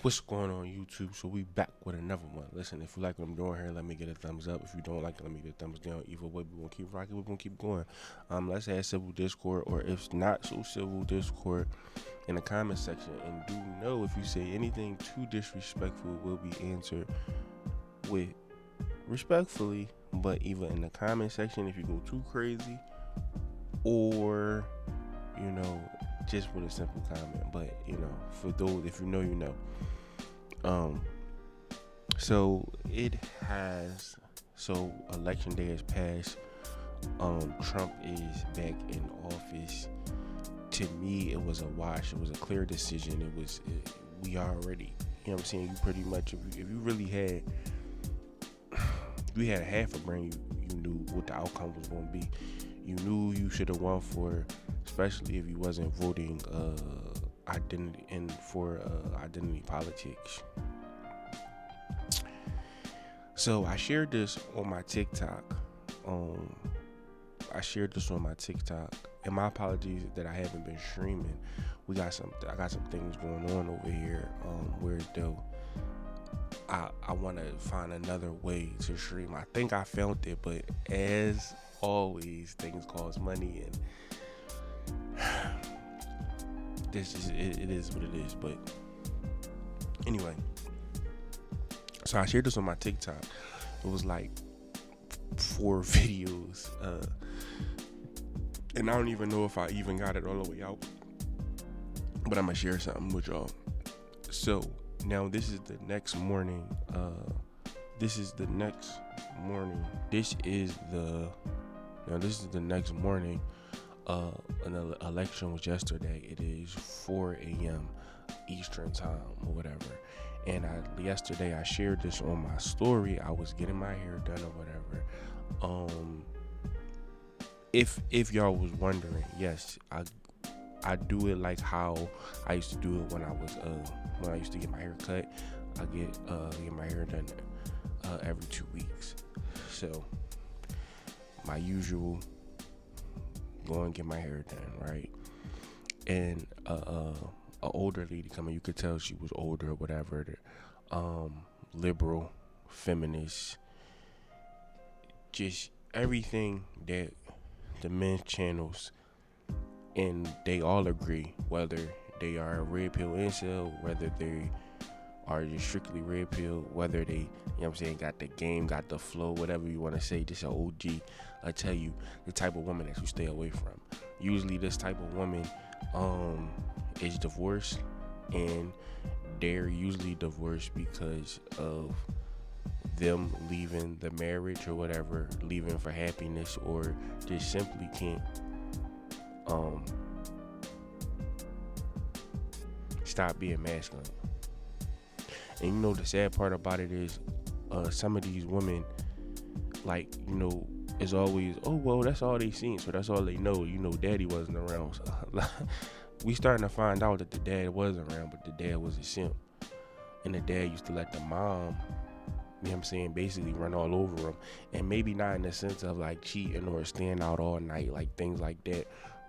What's going on YouTube? So we back with another one. Listen, if you like what I'm doing here, let me get a thumbs up. If you don't like it, let me get a thumbs down. Either way, we're gonna keep rocking, we're gonna keep going. Let's have civil discord, or if not so civil discord in the comment section. And do know if you say anything too disrespectful, it will be answered with respectfully, but either in the comment section if you go too crazy, or just with a simple comment. But for those, if you know, you know. So election day has passed. Trump is back in office. To me, it was a wash. It was a clear decision. We already, you know what I'm saying, you pretty much, if you really had, you had half a brain, you knew what the outcome was going to be. You knew you should have won for, especially if you wasn't voting identity politics. So I shared this on my TikTok. And my apologies that I haven't been streaming. I got some things going on over here. Where though I want to find another way to stream. I think I found it, but as always, things cost money, and it is what it is. But anyway, so I shared this on my TikTok. It was like 4 videos, and I don't even know if I even got it all the way out, but I'm gonna share something with y'all. So now this is the next morning. This is the next morning. An election was yesterday. It is 4 a.m. Eastern time or whatever. And yesterday I shared this on my story. I was getting my hair done or whatever. If y'all was wondering, yes, I do it like how I used to do it when I used to get my hair cut. I get my hair done every 2 weeks. So my usual, go and get my hair done, right? And a older lady coming, you could tell she was older or whatever, liberal, feminist, just everything that the men's channels, and they all agree, whether they are a red pill incel, whether they are just strictly red pill, whether they, got the game, got the flow, whatever you want to say, just an OG. I tell you, the type of woman that you stay away from. Usually this type of woman is divorced, and they're usually divorced because of them leaving the marriage or whatever, leaving for happiness, or just simply can't stop being masculine. And the sad part about it is some of these women, it's always, oh well, that's all they seen, so that's all they know. Daddy wasn't around. So, we starting to find out that the dad wasn't around, but the dad was a simp, and the dad used to let the mom, basically run all over him. And maybe not in the sense of like cheating or staying out all night, like things like that,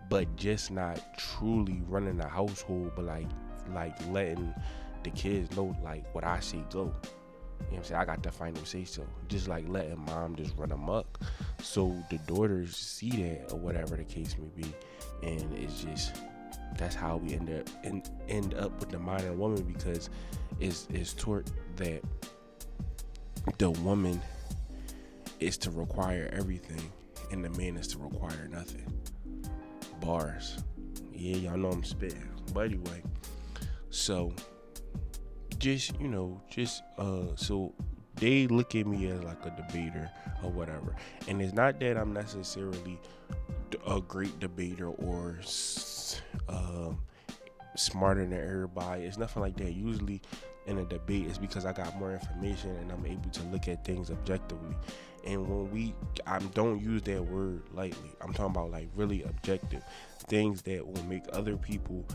but just not truly running the household, but like letting the kids know like what I say go. I got the final say so. Just like letting mom just run amok, so the daughters see that, or whatever the case may be. And it's just, that's how we end up with the modern woman, because it's taught that the woman is to require everything and the man is to require nothing. Bars. Yeah, y'all know I'm spitting. But anyway, so so they look at me as like a debater or whatever. And it's not that I'm necessarily a great debater or smarter than everybody. It's nothing like that. Usually in a debate, it's because I got more information and I'm able to look at things objectively. And I don't use that word lightly. I'm talking about like really objective things that will make other people,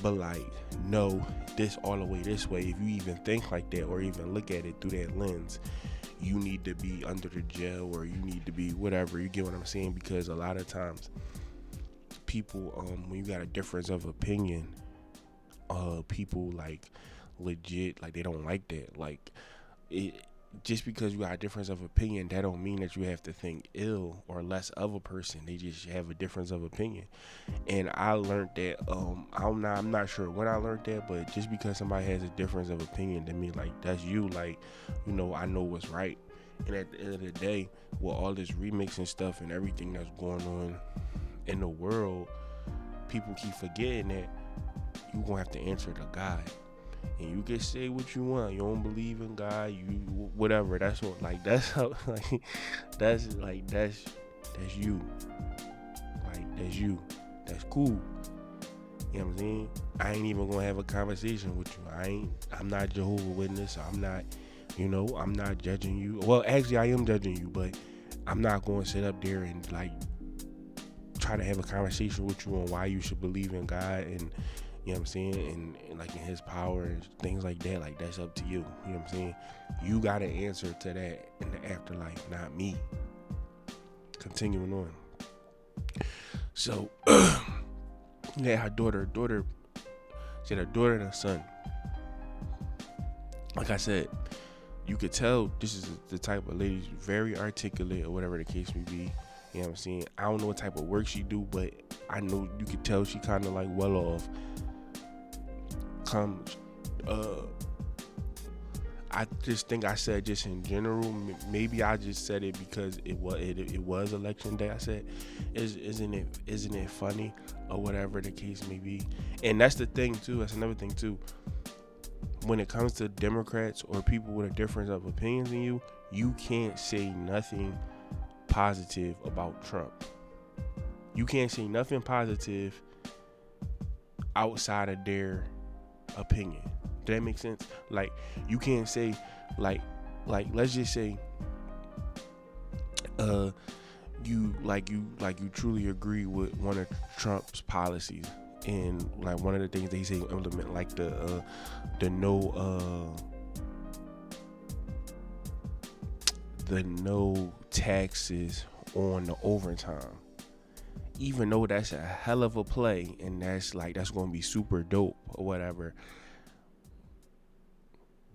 but like, no, this all the way this way. If you even think like that or even look at it through that lens, you need to be under the jail, or you need to be whatever. You get what I'm saying? Because a lot of times people, when you got a difference of opinion, people like legit. Like, they don't like that. Like, it just because you got a difference of opinion, that don't mean that you have to think ill or less of a person. They just have a difference of opinion. And I learned that. I'm not sure when I learned that, but just because somebody has a difference of opinion than me, like, that's you. Like, I know what's right. And at the end of the day, with all this remixing stuff and everything that's going on in the world, people keep forgetting that you gonna have to answer to God. And you can say what you want. You don't believe in God, you whatever. That's what, like, that's how, like, that's you. Like, that's you. That's cool. You know what I'm saying? I ain't even gonna have a conversation with you. I'm not Jehovah's Witness. I'm not, I'm not judging you. Well, actually, I am judging you, but I'm not gonna sit up there and, like, try to have a conversation with you on why you should believe in God and, you know what I'm saying, and like in his power and things like that. Like, that's up to you. You know what I'm saying? You got to answer to that in the afterlife, not me. Continuing on. So, yeah, her daughter, she had a daughter and a son. Like I said, you could tell this is the type of lady, very articulate or whatever the case may be. You know what I'm saying? I don't know what type of work she do, but I know you could tell she kind of like well off. I just think I said just in general. Maybe I just said it because it was election day. I said, isn't it funny or whatever the case may be. And that's the thing too. That's another thing too. When it comes to Democrats or people with a difference of opinions than you, you can't say nothing positive about Trump. You can't say nothing positive outside of their opinion. Does that make sense? Like, you can't say like let's just say you truly agree with one of Trump's policies, and like one of the things they say implement, like the no taxes on the overtime. Even though that's a hell of a play and that's going to be super dope or whatever.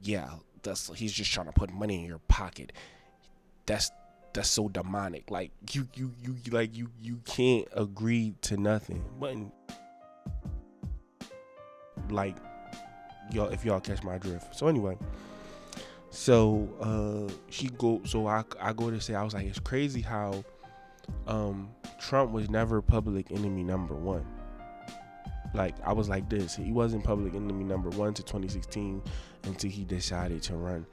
Yeah, he's just trying to put money in your pocket. That's so demonic. Like, you can't agree to nothing. But like, if y'all catch my drift. So anyway, so I go to say, I was like, it's crazy how Trump was never public enemy number one. Like, I was like this. He wasn't public enemy number one to 2016 until he decided to run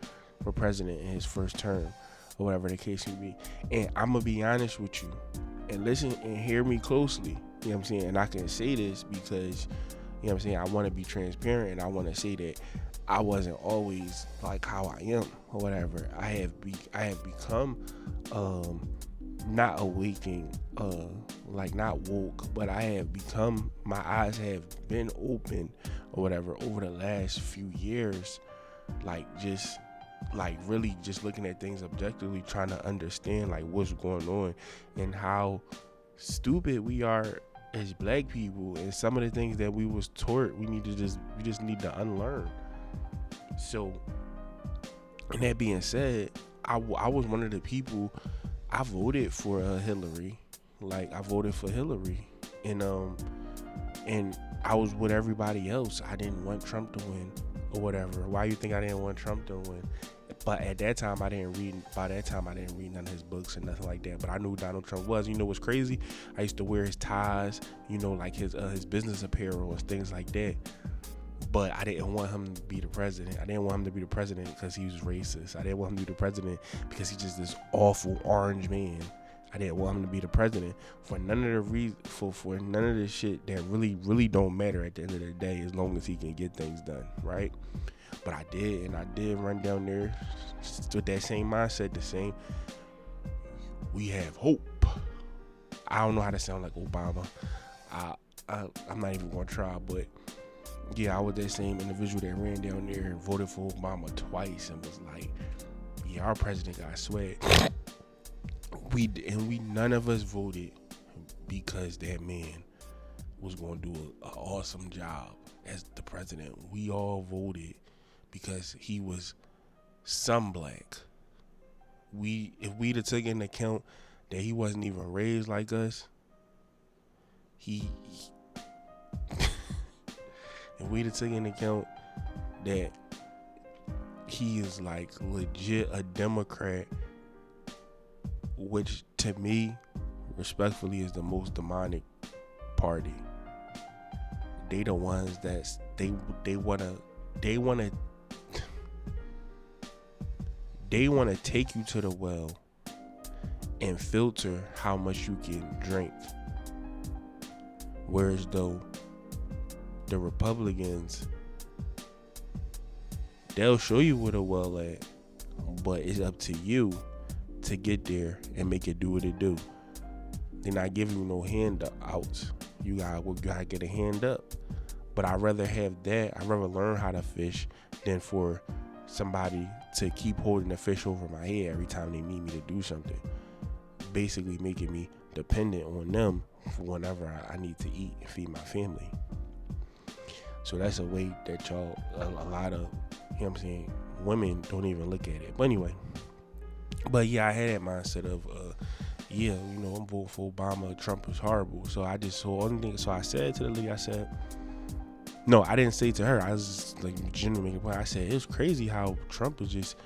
for president in his first term or whatever the case may be. And I'm going to be honest with you and listen and hear me closely. You know what I'm saying? And I can say this because, you know what I'm saying, I want to be transparent and I want to say that I wasn't always like how I am or whatever. I have become not awaking, like not woke, but I have become, my eyes have been open or whatever over the last few years, really just looking at things objectively, trying to understand like what's going on and how stupid we are as black people, and some of the things that we was taught we just need to unlearn. So, and that being said, I was one of the people. I voted for Hillary. Like, I voted for Hillary, and I was with everybody else. I didn't want Trump to win or whatever. Why you think I didn't want Trump to win? But at that time, I didn't read none of his books and nothing like that. But I knew who Donald Trump was. You know what's crazy? I used to wear his ties, like his business apparel and things like that. But I didn't want him to be the president. I didn't want him to be the president because he was racist. I didn't want him to be the president because he's just this awful orange man. I didn't want him to be the president for none of the for none of the shit that really don't matter at the end of the day, as long as he can get things done, right? But I did run down there with that same mindset, the same. We have hope. I don't know how to sound like Obama. I'm not even gonna try, but yeah, I was that same individual that ran down there and voted for Obama twice and was like, yeah, our president got swag. We none of us voted because that man was going to do an awesome job as the president. We all voted because he was some black. If we'd have taken into account that he wasn't even raised like us, if we'd have taken into account that he is like legit a Democrat, which to me, respectfully, is the most demonic party. They the ones that they wanna take you to the well and filter how much you can drink. Whereas though the Republicans, they'll show you where the well at, but it's up to you to get there and make it do what it do. They're not giving you no handouts. You gotta get a hand up. But I'd rather have that. I'd rather learn how to fish than for somebody to keep holding the fish over my head every time they need me to do something. Basically making me dependent on them for whenever I need to eat and feed my family. So that's a way that y'all, a lot of, you know what I'm saying, women don't even look at it. But anyway, I had that mindset of, I'm voting for Obama. Trump is horrible. So I said to the lady, no, I didn't say to her. I was just like genuinely making a point. I said, it's crazy how Trump is just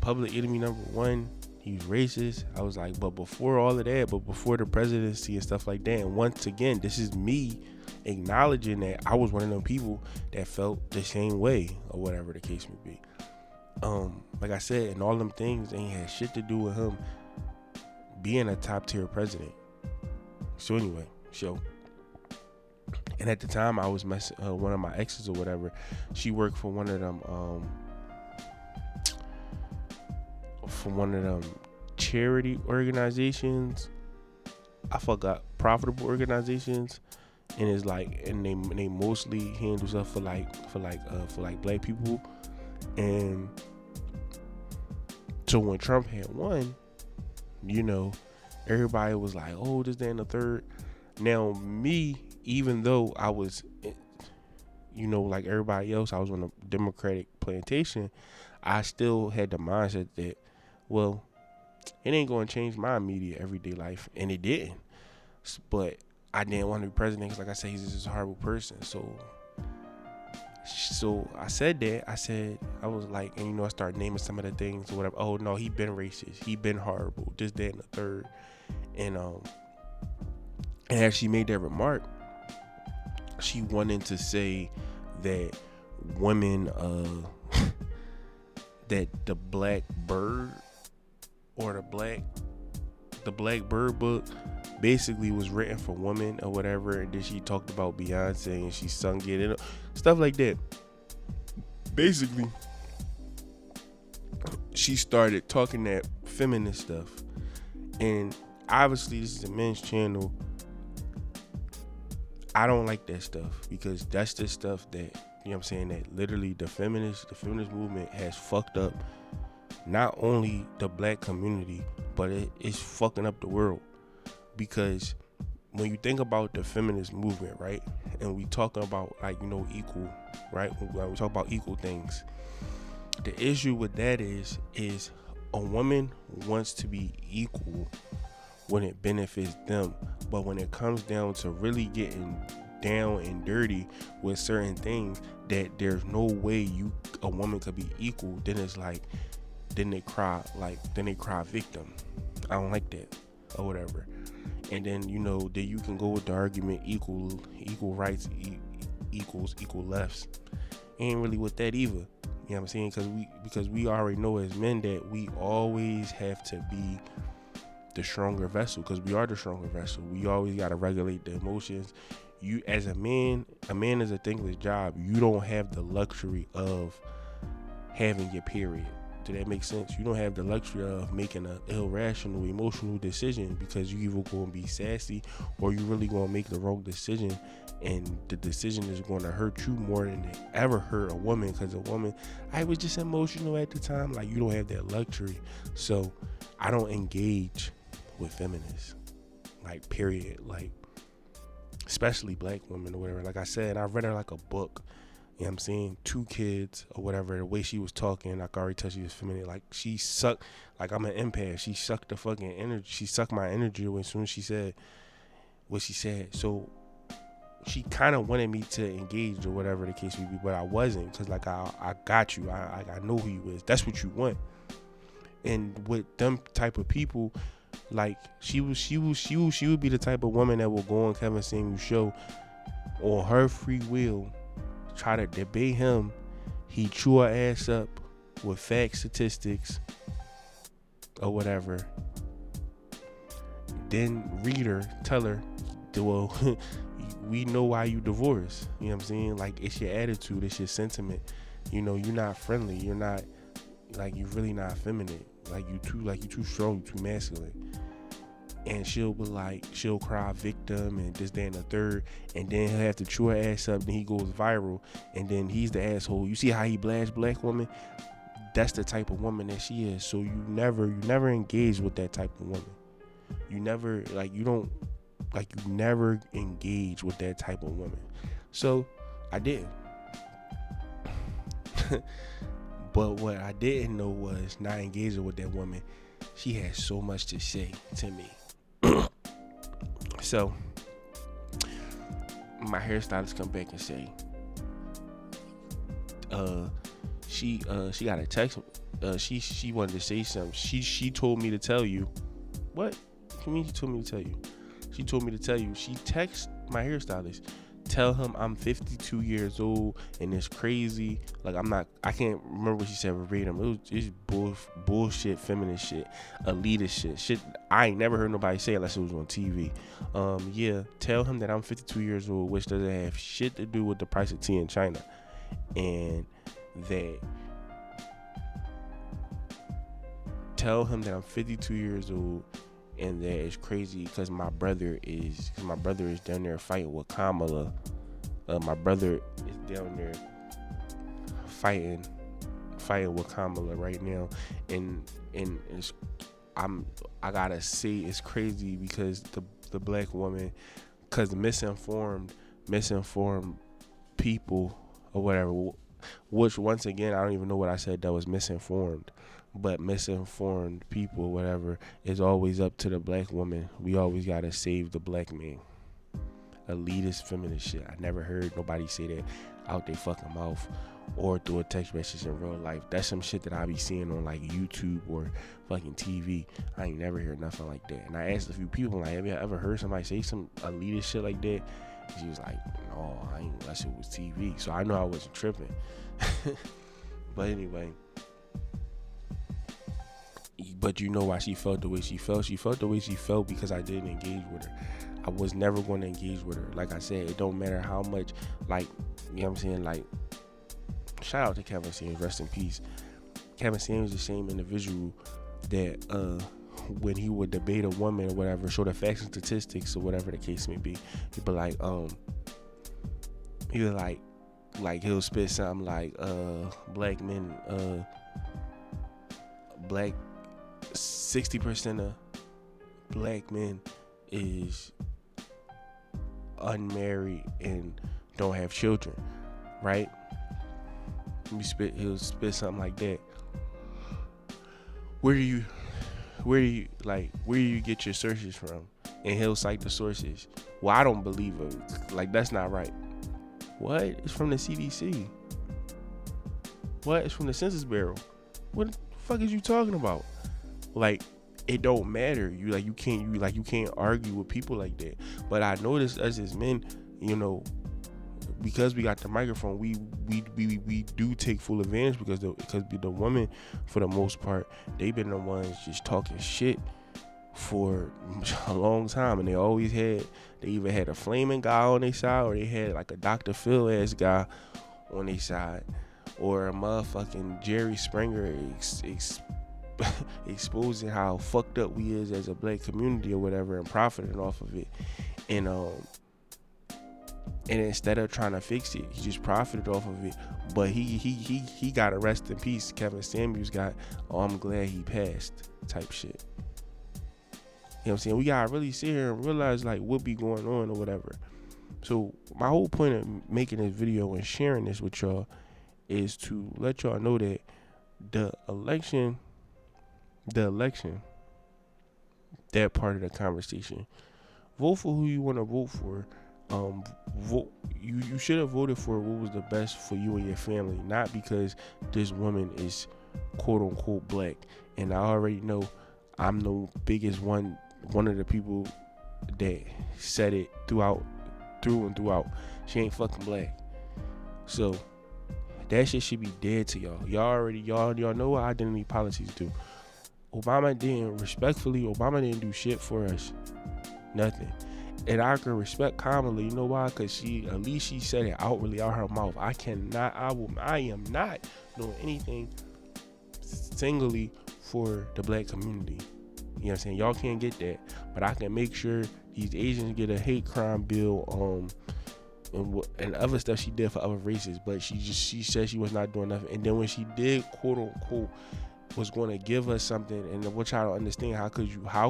public enemy number one. He's racist. I was like, but before all of that, before the presidency and stuff like that, and once again, this is me acknowledging that I was one of them people that felt the same way, or whatever the case may be. Like I said, and all them things ain't had shit to do with him being a top tier president. So anyway, and at the time I was messing one of my exes or whatever. She worked for one of them charity organizations. I forgot, profitable organizations, and it's like, and they mostly handle stuff for black people. And so when Trump had won, everybody was like, oh, this, that, and the third. Now me, even though I was, like everybody else, I was on a Democratic plantation, I still had the mindset that, well, it ain't going to change my immediate everyday life. And it didn't. But I didn't want to be president because, like I said, he's just a horrible person. So I said that. I was like, and I started naming some of the things or whatever. Oh, no, he been racist. He been horrible. This, that, and the third. And as she made that remark, she wanted to say that women, that the Black Bird or the Black Bird book basically was written for women or whatever, and then she talked about Beyonce and she sung it and stuff like that. Basically, she started talking that feminist stuff, and obviously this is a men's channel. I don't like that stuff because that's the stuff that, that literally the feminist movement has fucked up not only the black community, but it's fucking up the world. Because when you think about the feminist movement, right, and we talking about equal, right, when we talk about equal things, the issue with that is a woman wants to be equal when it benefits them, but when it comes down to really getting down and dirty with certain things that there's no way a woman could be equal, then it's like, then they cry victim. I don't like that or whatever. And then then you can go with the argument equal rights equals equal lefts. Ain't really with that either. You know what I'm saying? Because we already know as men that we always have to be the stronger vessel, because we are the stronger vessel. We always got to regulate the emotions. You, as a man is a thankless job. You don't have the luxury of having your period. Does that make sense? You don't have the luxury of making an irrational, emotional decision, because you either going to be sassy or you really going to make the wrong decision, and the decision is going to hurt you more than it ever hurt a woman, because a woman, I was just emotional at the time. Like, you don't have that luxury. So I don't engage with feminists, like, period. Like, especially black women or whatever. Like I said, I read her like a book. You know what I'm saying? 2 kids or whatever. The way she was talking, I could already tell she was feminine. Like, she sucked, like, I'm an empath. She sucked the fucking energy. She sucked my energy away as soon as she said what she said. So she kind of wanted me to engage or whatever the case may be, but I wasn't, because like I got you. I know who you is. That's what you want. And with them type of people, like she would be the type of woman that will go on Kevin Samuel's show on her free will, try to debate him. He chew her ass up with facts, statistics, or whatever. Then read her, tell her, well, we know why you divorced. You know what I'm saying? Like, it's your attitude, it's your sentiment. You know, you're not friendly. You're not, like, you're really not feminine. Like, you too strong, you too masculine. And she'll be like, she'll cry victim and this, that, and the third, and then he'll have to chew her ass up, then he goes viral, and then he's the asshole. You see how he blasts black women? That's the type of woman that she is. So you never engage with that type of woman. You never, like, you don't, like, you never engage with that type of woman. So I didn't. But what I didn't know was, not engaging with that woman, she had so much to say to me. So my hairstylist come back and say, she got a text. She wanted to say something. She told me to tell you. What? What do you mean she told me to tell you? She told me to tell you. She texted my hairstylist. Tell him I'm 52 years old and it's crazy. Like, I can't remember what she said verbatim. It was just bullshit, feminist shit, elitist shit. I ain't never heard nobody say it unless it was on TV. Yeah, tell him that I'm 52 years old, which doesn't have shit to do with the price of tea in China. And that, tell him that I'm 52 years old and that it's crazy because my brother is down there fighting with Kamala. My brother is down there fighting with Kamala right now, and it's, I gotta say it's crazy because the black woman, because the misinformed people or whatever, which once again I don't even know what I said that was misinformed. But misinformed people, whatever, is always up to the black woman. We always gotta save the black man. Elitist, feminist shit. I never heard nobody say that out their fucking mouth or through a text message in real life. That's some shit that I be seeing on like YouTube or fucking TV. I ain't never heard nothing like that. And I asked a few people, like, have you ever heard somebody say some elitist shit like that? And she was like, no, I ain't, unless it was TV. So I know I wasn't tripping. But anyway. But you know why she felt the way she felt? She felt the way she felt because I didn't engage with her. I was never going to engage with her. Like I said, it don't matter how much, like, you know what I'm saying? Like, shout out to Kevin Samuels, rest in peace. Kevin Samuels is the same individual that when he would debate a woman or whatever, show the facts and statistics or whatever the case may be, he'd be like, he'll spit something like, black men, black 60% of black men is unmarried and don't have children, right? He'll spit something like that. Where do you get your sources from? And he'll cite the sources. Well, I don't believe it. Like, that's not right. What? It's from the CDC. What? It's from the Census Bureau. What the fuck is you talking about? Like, it don't matter. You can't argue with people like that. But I noticed us as men, you know, because we got the microphone, we do take full advantage because the women, for the most part, they've been the ones just talking shit for a long time, and they either had a flaming guy on their side, or they had like a Dr. Phil ass guy on their side, or a motherfucking Jerry Springer exposing how fucked up we is as a black community or whatever, and profiting off of it. And instead of trying to fix it, he just profited off of it. But he got a rest in peace. Kevin Samuels got, oh, I'm glad he passed type shit. You know what I'm saying? We gotta really sit here and realize like what be going on or whatever. So my whole point of making this video and sharing this with y'all is to let y'all know that the election, that part of the conversation, vote for who you want to vote for. Vote. You should have voted for what was the best for you and your family, not because this woman is quote unquote black. And I already know I'm the biggest one of the people that said it through and throughout. She ain't fucking black. So that shit should be dead to y'all. Y'all know what identity politics do. Obama didn't do shit for us. Nothing. And I can respect Kamala. You know why? Because at least she said it outwardly out her mouth. I am not doing anything singly for the black community. You know what I'm saying? Y'all can't get that. But I can make sure these Asians get a hate crime bill, and other stuff she did for other races. But she said she was not doing nothing. And then when she did, quote unquote, was going to give us something, and which I don't understand, how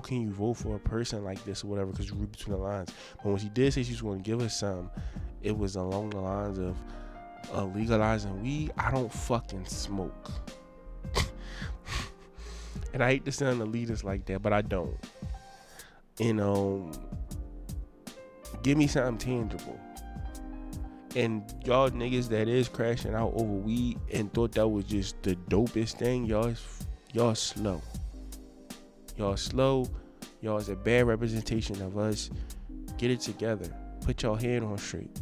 can you vote for a person like this or whatever, because you read between the lines. But when she did say she was going to give us something, it was along the lines of legalizing weed. I don't fucking smoke. And I hate to sound elitist like that, but I don't. And give me something tangible. And y'all niggas that is crashing out over weed and thought that was just the dopest thing, y'all slow. Y'all slow. Y'all is a bad representation of us. Get it together. Put your head on straight.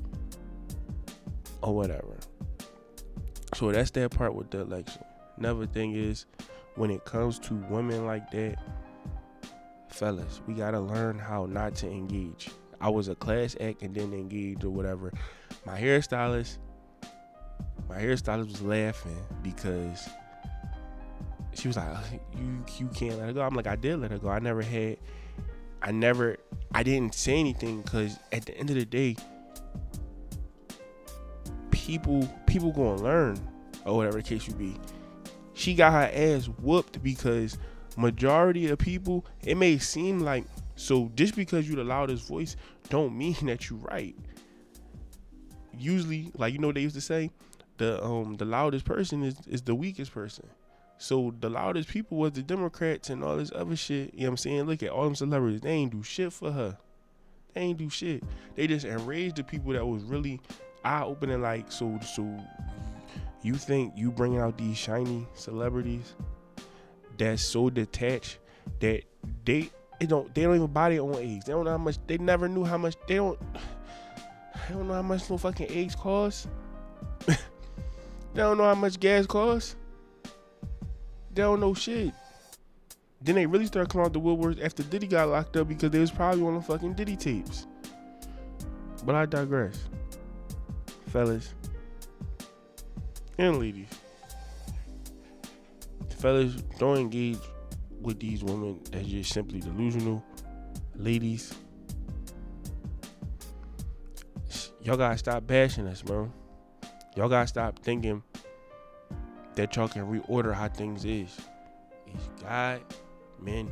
Or whatever. So that's that part with the election. Another thing is, when it comes to women like that, fellas, we gotta learn how not to engage. I was a class act and then engaged or whatever. My hairstylist was laughing because she was like, you can't let her go. I'm like, I did let her go. I didn't say anything, because at the end of the day, people gonna learn, or whatever the case would be. She got her ass whooped because majority of people, it may seem like, so just because you the loudest voice don't mean that you right. Usually, like, you know what they used to say, the loudest person is the weakest person. So the loudest people was the Democrats and all this other shit. You know what I'm saying? Look at all them celebrities. They ain't do shit for her. They ain't do shit. They just enraged the people that was really eye-opening. Like, so you think you bringing out these shiny celebrities that's so detached that they don't even buy their own eggs. They don't know how much. They never knew how much. They don't know how much no fucking eggs cost. They don't know how much gas costs. They don't know shit. Then they really start coming out the woodworks after Diddy got locked up, because they was probably on the fucking Diddy tapes. But I digress. Fellas and ladies. Fellas, don't engage with these women that's just simply delusional. Ladies, y'all gotta stop bashing us, bro. Y'all gotta stop thinking that y'all can reorder how things is. It's God, men,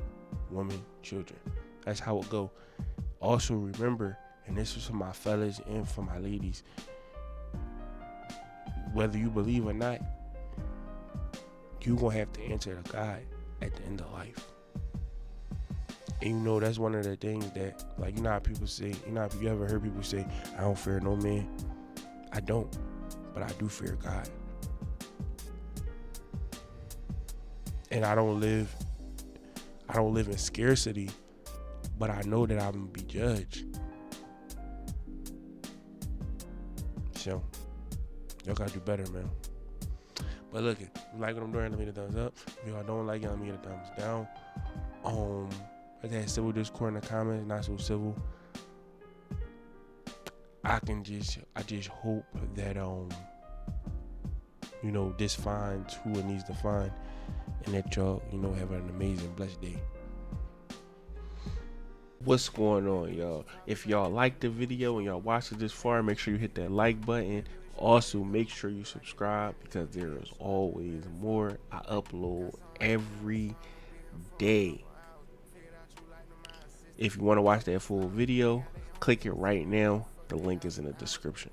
women, children. That's how it go. Also remember, and this is for my fellas and for my ladies, whether you believe or not, you gonna have to answer to God at the end of life. And you know, that's one of the things that, like, you know how people say, you ever heard people say, I don't fear no man. I don't, but I do fear God. And I don't live in scarcity, but I know that I'm gonna be judged. So y'all gotta do better, man. But look, if you like what I'm doing, let me get a thumbs up. If y'all don't like it, let me get a thumbs down. I had civil discord in the comments, not so civil. I just hope that this finds who it needs to find, and that y'all, have an amazing, blessed day. What's going on, y'all? If y'all like the video and y'all watched it this far, make sure you hit that like button. Also, make sure you subscribe, because there is always more. I upload every day. If you want to watch that full video, click it right now. The link is in the description.